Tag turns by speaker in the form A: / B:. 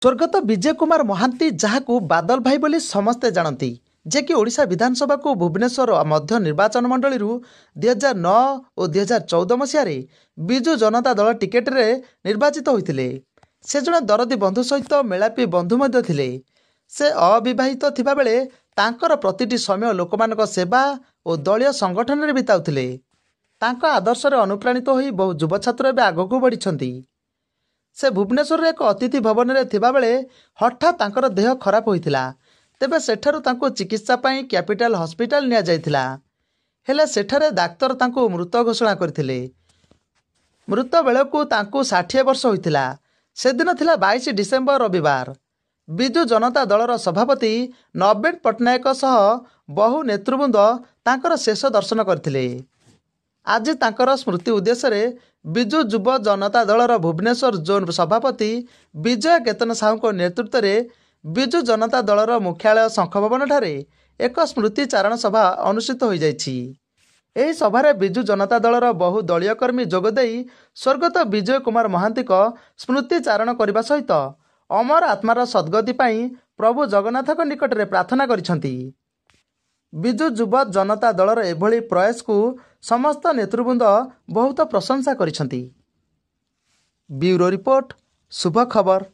A: स्वर्गत विजय कुमार महांती जहाकू बादल भाई बोली समस्ते जानती जे कि ओडिशा विधानसभा को भुवनेश्वर मध्य निर्वाचन मंडली 2009 और 2014 मसीह विजु जनता दल टिकेट रे निर्वाचित होते। से जड़े दरदी बंधु सहित मेलापी बंधु मध्य थिले। से अविवाहित थिबा बेले तांकर प्रतिटी समय लोकमानक सेवा और दलीय संगठन रे बिताउथिले। तांका आदर्श रे अनुप्राणित होई बहु युवा छात्र एबे आगकू बढ़िछंती। से भुवनेश्वर एक अतिथि भवन में थिबा बेले हठात तांकर देह खराब होइथिला। तेबे सेठारु तांको चिकित्सा पाई कैपिटल हॉस्पिटल निया जाइथिला। हेले सेठारे डाक्तर तांको मृत घोषणा करथिले। मृत बेलकू तांको 60 वर्ष होइथिला। सेदिन थिला 22 डिसेम्बर रविवार। विजु जनता दलर सभापति नवीन पट्टनायक सह बहु नेतृवृंद तांकर शेष दर्शन करथिले। आज तांकर स्मृति उद्देश्य विजु युव जनता दलर भुवनेश्वर जोन सभापति विजय केतन साहू नेतृत्व में विजु जनता दलर मुख्यालय शंख भवन ठारे एक स्मृति चारण सभा अनुष्ठित हो जाइछि। एही सभारे विजु जनता दलर बहु दलीय कर्मी जोगदे स्वर्गत विजय कुमार महांती स्मृति चारण करने सहित अमर आत्मार सद्गति पाई प्रभु जगन्नाथ निकट में प्रार्थना करिसंती। विजु युव जनता दलर एभली प्रयास को समस्त नेतृवृंद बहुत प्रशंसा करिसंती। ब्यूरो रिपोर्ट, शुभ खबर।